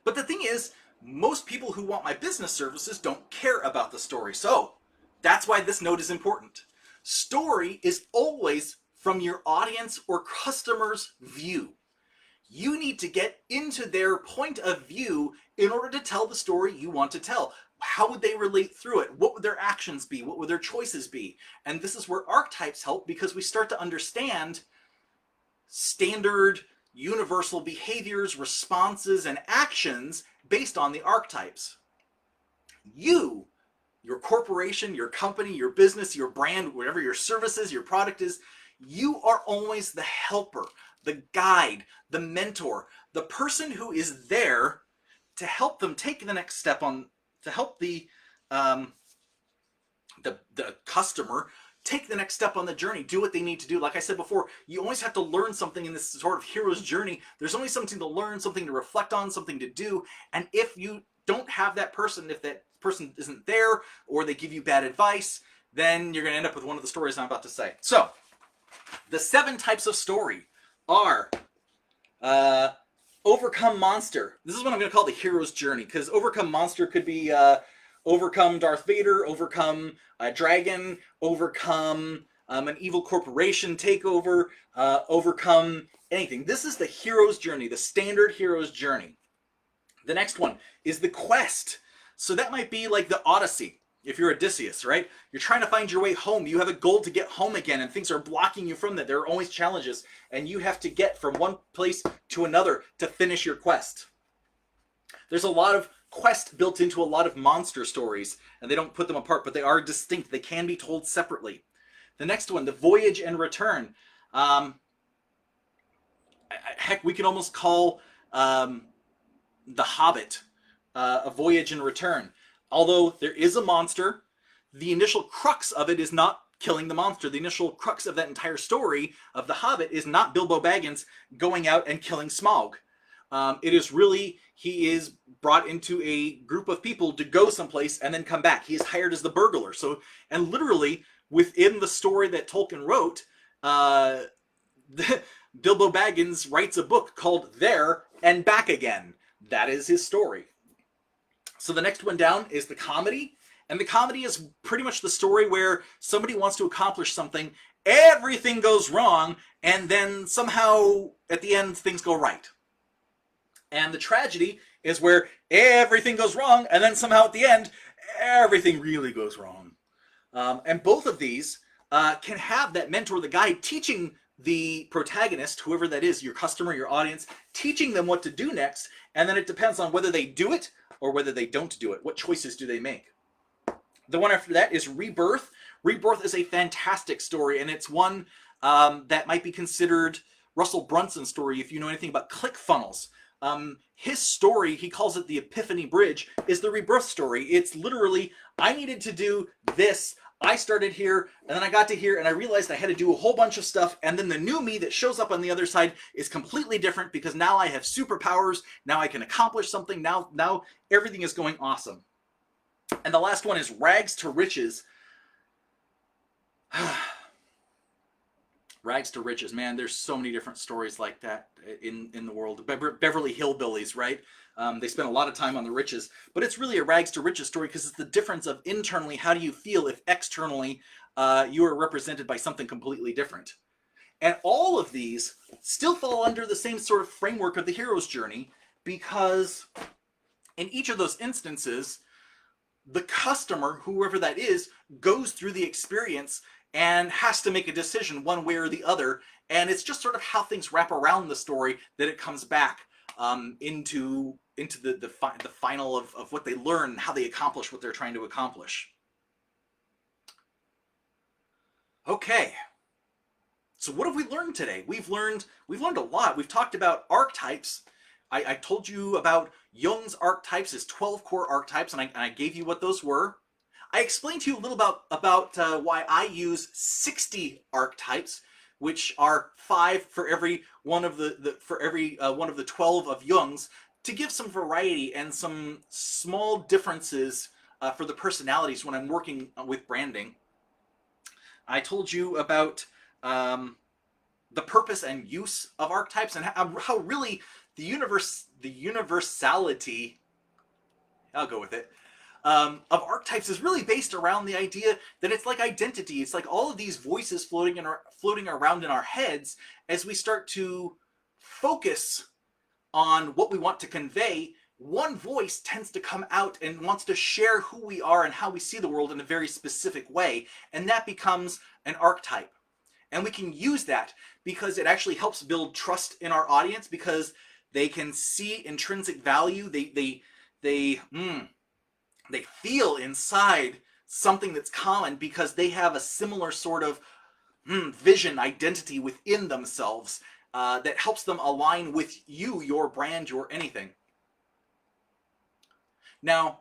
But the thing is, most people who want my business services don't care about the story. So that's why this note is important. Story is always from your audience or customer's view. You need to get into their point of view in order to tell the story you want to tell. How would they relate through it? What would their actions be? What would their choices be? And this is where archetypes help, because we start to understand standard universal behaviors, responses, and actions based on the archetypes. You, your corporation, your company, your business, your brand, whatever your service is, your product is, you are always the helper, the guide, the mentor, the person who is there to help them take the next step on, to help the customer take the next step on the journey, do what they need to do. Like I said before, you always have to learn something in this sort of hero's journey. There's always something to learn, something to reflect on, something to do. And if you don't have that person, if that person isn't there, or they give you bad advice, then you're going to end up with one of the stories I'm about to say. So, the 7 types of story are overcome monster. This is what I'm going to call the hero's journey, because overcome monster could be overcome Darth Vader, overcome a dragon, overcome an evil corporation takeover, overcome anything. This is the hero's journey, the standard hero's journey. The next one is the quest. So that might be like the Odyssey. If you're Odysseus, right? You're trying to find your way home. You have a goal to get home again, and things are blocking you from that. There are always challenges, and you have to get from one place to another to finish your quest. There's a lot of quest built into a lot of monster stories, and they don't put them apart, but they are distinct. They can be told separately. The next one, the voyage and return. Heck, we could almost call The Hobbit a voyage and return. Although there is a monster, the initial crux of it is not killing the monster. The initial crux of that entire story of The Hobbit is not Bilbo Baggins going out and killing Smaug. It is really, he is brought into a group of people to go someplace and then come back. He is hired as the burglar. So, and literally within the story that Tolkien wrote, Bilbo Baggins writes a book called There and Back Again. That is his story. So the next one down is the comedy. And the comedy is pretty much the story where somebody wants to accomplish something, everything goes wrong, and then somehow at the end things go right. And the tragedy is where everything goes wrong, and then somehow at the end everything really goes wrong. And both of these can have that mentor, the guide, teaching the protagonist, whoever that is, your customer, your audience, teaching them what to do next, and then it depends on whether they do it or whether they don't do it. What choices do they make? The one after that is Rebirth. Rebirth is a fantastic story, and it's one that might be considered Russell Brunson's story if you know anything about ClickFunnels. His story, he calls it the Epiphany Bridge, is the rebirth story. It's literally, I needed to do this. I started here, and then I got to here, and I realized I had to do a whole bunch of stuff, and then the new me that shows up on the other side is completely different because now I have superpowers. Now I can accomplish something. Now everything is going awesome. And the last one is Rags to Riches. Rags to Riches, man, there's so many different stories like that in the world. Beverly Hillbillies, right? They spend a lot of time on the riches, but it's really a rags to riches story because it's the difference of internally, how do you feel if externally you are represented by something completely different. And all of these still fall under the same sort of framework of the hero's journey because in each of those instances, the customer, whoever that is, goes through the experience and has to make a decision one way or the other. And it's just sort of how things wrap around the story that it comes back into the final of what they learn and how they accomplish what they're trying to accomplish. Okay. So what have we learned today? We've learned a lot. We've talked about archetypes. I told you about Jung's archetypes, his 12 core archetypes, and I gave you what those were. I explained to you a little about why I use 60 archetypes, which are 5 for every one of one of the 12 of Jung's, to give some variety and some small differences for the personalities when I'm working with branding. I told you about the purpose and use of archetypes and how really the universality, I'll go with it, of archetypes is really based around the idea that it's like identity. It's like all of these voices floating around in our heads as we start to focus on what we want to convey. One voice tends to come out and wants to share who we are and how we see the world in a very specific way, and that becomes an archetype. And we can use that because it actually helps build trust in our audience because they can see intrinsic value. They feel inside something that's common because they have a similar sort of vision, identity within themselves that helps them align with you, your brand, your anything. Now,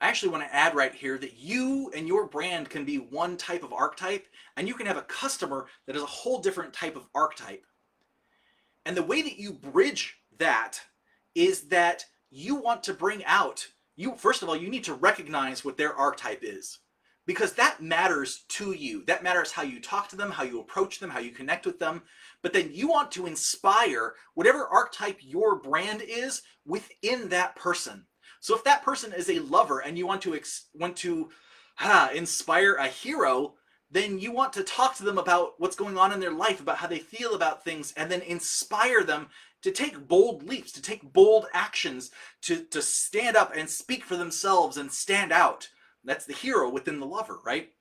I actually want to add right here that you and your brand can be one type of archetype, and you can have a customer that is a whole different type of archetype. And the way that you bridge that is that you want to bring out, first of all, you need to recognize what their archetype is, because that matters to you. That matters how you talk to them, how you approach them, how you connect with them. But then you want to inspire whatever archetype your brand is within that person. So if that person is a lover and you want to inspire a hero, then you want to talk to them about what's going on in their life, about how they feel about things, and then inspire them to take bold leaps, to take bold actions, to stand up and speak for themselves and stand out. That's the hero within the lover, right?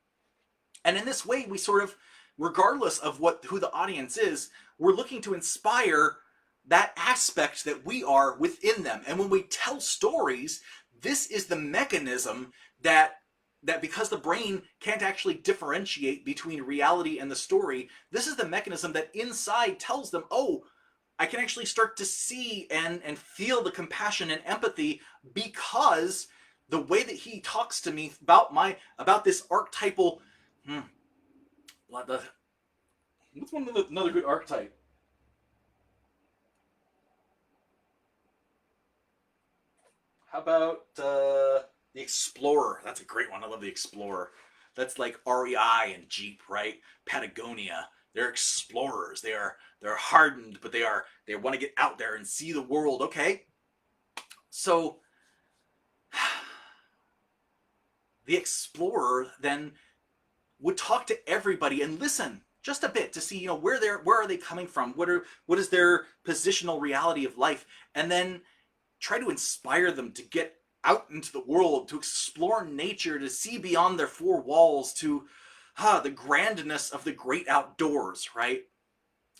And in this way, we sort of, regardless of who the audience is, we're looking to inspire that aspect that we are within them. And when we tell stories, this is the mechanism that because the brain can't actually differentiate between reality and the story, this is the mechanism that inside tells them, oh, I can actually start to see and feel the compassion and empathy because the way that he talks to me about this archetypal, what's another good archetype? How about the Explorer? That's a great one. I love the Explorer. That's like REI and Jeep, right? Patagonia. They're explorers. They're hardened, but they want to get out there and see the world. Okay. So the Explorer then would talk to everybody and listen just a bit to see, where are they coming from? What is their positional reality of life? And then try to inspire them to get out into the world, to explore nature, to see beyond their four walls, to the grandness of the great outdoors, right?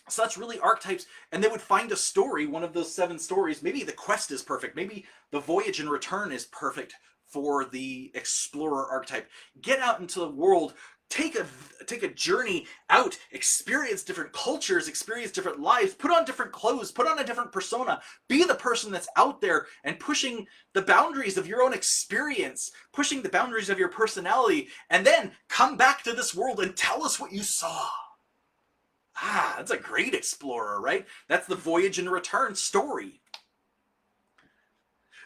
So that's really archetypes. And they would find a story, one of those 7 stories. Maybe the quest is perfect. Maybe the voyage and return is perfect for the explorer archetype. Get out into the world. Take a journey out, experience different cultures, experience different lives, put on different clothes, put on a different persona, be the person that's out there and pushing the boundaries of your own experience, pushing the boundaries of your personality, and then come back to this world and tell us what you saw. That's a great explorer, right? That's the voyage and return story.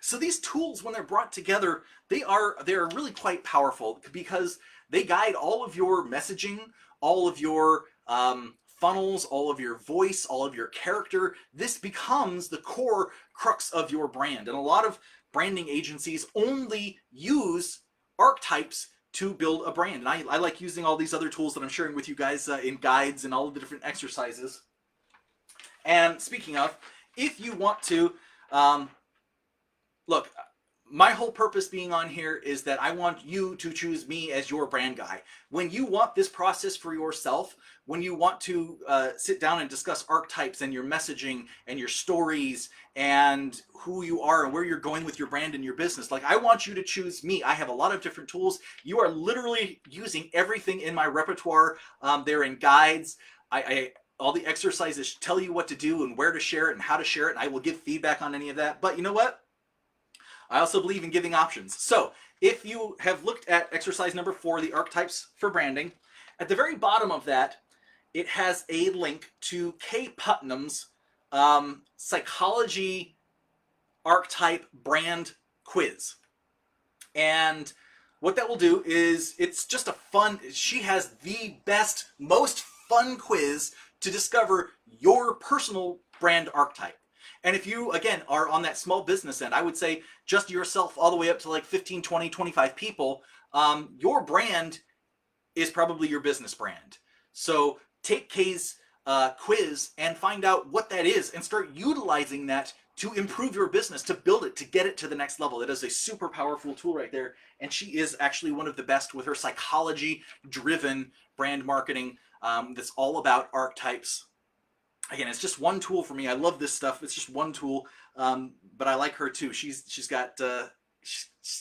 So these tools, when they're brought together, they're really quite powerful because they guide all of your messaging, all of your funnels, all of your voice, all of your character. This becomes the core crux of your brand. And a lot of branding agencies only use archetypes to build a brand. And I like using all these other tools that I'm sharing with you guys in guides and all of the different exercises. And speaking of, if you want to, look, my whole purpose being on here is that I want you to choose me as your brand guy. When you want this process for yourself, when you want to sit down and discuss archetypes and your messaging and your stories and who you are and where you're going with your brand and your business, like, I want you to choose me. I have a lot of different tools. You are literally using everything in my repertoire. They're in guides. All the exercises tell you what to do and where to share it and how to share it. And I will give feedback on any of that. But you know what? I also believe in giving options. So if you have looked at exercise number 4, the archetypes for branding, at the very bottom of that, it has a link to Kay Putnam's psychology archetype brand quiz. And what that will do is, it's just a fun, she has the best, most fun quiz to discover your personal brand archetype. And if you, again, are on that small business end, I would say just yourself all the way up to like 15, 20, 25 people, your brand is probably your business brand. So take Kay's quiz and find out what that is and start utilizing that to improve your business, to build it, to get it to the next level. It is a super powerful tool right there. And she is actually one of the best with her psychology-driven brand marketing that's all about archetypes. Again, it's just one tool for me. I love this stuff. It's just one tool, but I like her too. She's got it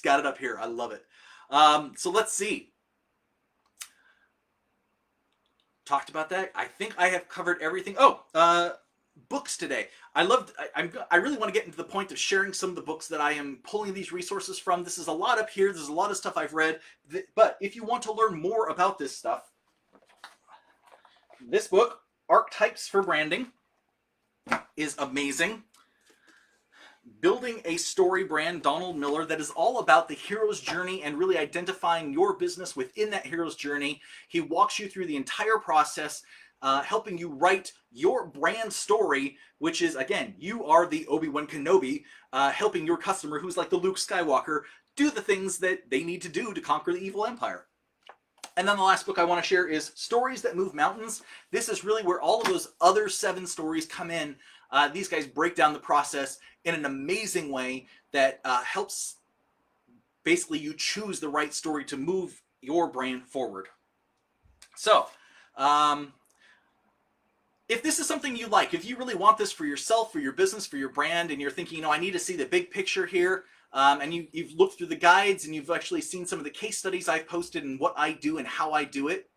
up here. I love it. So let's see. Talked about that. I think I have covered everything. Oh, books today. I really want to get into the point of sharing some of the books that I am pulling these resources from. This is a lot up here. There's a lot of stuff I've read. But if you want to learn more about this stuff, this book, Archetypes for Branding, is amazing. Building a Story Brand, Donald Miller, that is all about the hero's journey and really identifying your business within that hero's journey. He walks you through the entire process, helping you write your brand story, which is, again, you are the Obi-Wan Kenobi, helping your customer, who's like the Luke Skywalker, do the things that they need to do to conquer the evil empire. And then the last book I want to share is Stories That Move Mountains. This is really where all of those other 7 stories come in. These guys break down the process in an amazing way that helps basically you choose the right story to move your brand forward. So, if this is something you like, if you really want this for yourself, for your business, for your brand, and you're thinking, I need to see the big picture here, and you've looked through the guides and you've actually seen some of the case studies I've posted and what I do and how I do it,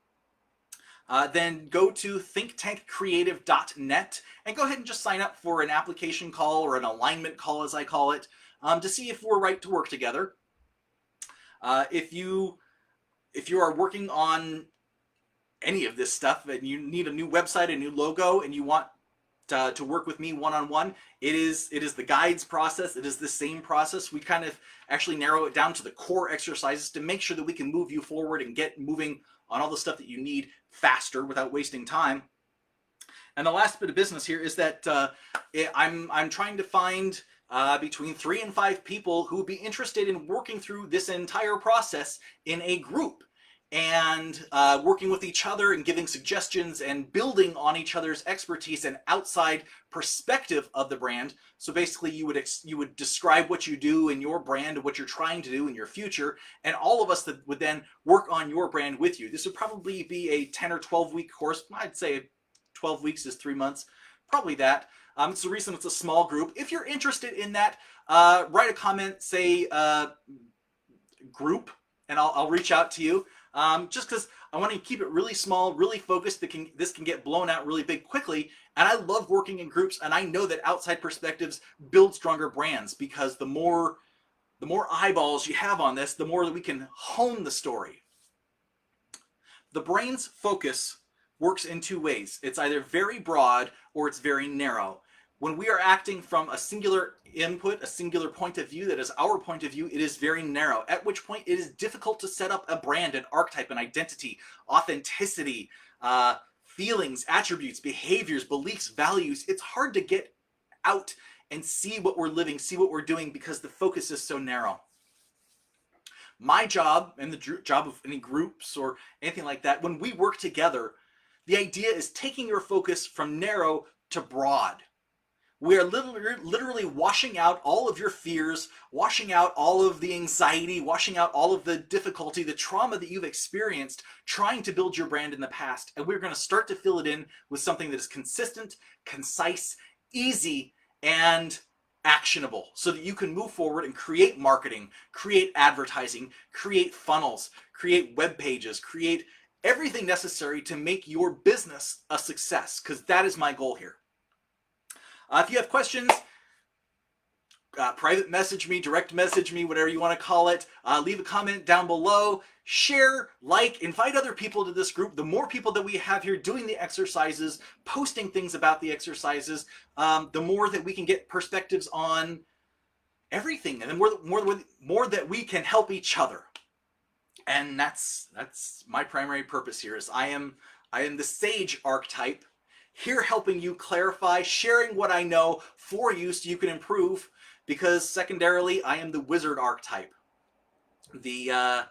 then go to thinktankcreative.net and go ahead and just sign up for an application call or an alignment call, as I call it, to see if we're right to work together. If you are working on any of this stuff and you need a new website, a new logo, and you want to work with me one-on-one, it is the guides process. It is the same process. We kind of actually narrow it down to the core exercises to make sure that we can move you forward and get moving on all the stuff that you need faster without wasting time. And the last bit of business here is that I'm trying to find between 3 and 5 people who would be interested in working through this entire process in a group, and working with each other and giving suggestions and building on each other's expertise and outside perspective of the brand. So basically you would describe what you do in your brand and what you're trying to do in your future, and all of us that would then work on your brand with you. This would probably be a 10 or 12 week course. I'd say 12 weeks is 3 months, probably that. It's the reason it's a small group. If you're interested in that, write a comment, say group, and I'll reach out to you, just because I want to keep it really small, really focused. This can get blown out really big quickly, and I love working in groups, and I know that outside perspectives build stronger brands, because the more eyeballs you have on this, the more that we can hone the story. The brain's focus works in two ways. It's either very broad or it's very narrow. When we are acting from a singular input, a singular point of view that is our point of view, it is very narrow, at which point it is difficult to set up a brand, an archetype, an identity, authenticity, feelings, attributes, behaviors, beliefs, values. It's hard to get out and see what we're living, see what we're doing, because the focus is so narrow. My job, and the job of any groups or anything like that, when we work together, the idea is taking your focus from narrow to broad. We are literally washing out all of your fears, washing out all of the anxiety, washing out all of the difficulty, the trauma that you've experienced trying to build your brand in the past. And we're going to start to fill it in with something that is consistent, concise, easy, and actionable, so that you can move forward and create marketing, create advertising, create funnels, create web pages, create everything necessary to make your business a success, because that is my goal here. If you have questions, private message me, direct message me, whatever you want to call it. Leave a comment down below. Share, like, invite other people to this group. The more people that we have here doing the exercises, posting things about the exercises, the more that we can get perspectives on everything, and the more that we can help each other. And that's my primary purpose here. Is I am the sage archetype, here helping you clarify, sharing what I know for you so you can improve, because secondarily I am the wizard archetype, the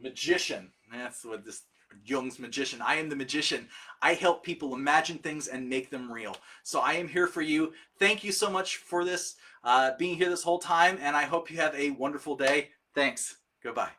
magician. That's what this Jung's magician. I am the magician. I help people imagine things and make them real. So I am here for you. Thank you so much for this, being here this whole time, and I hope you have a wonderful day. Thanks. Goodbye.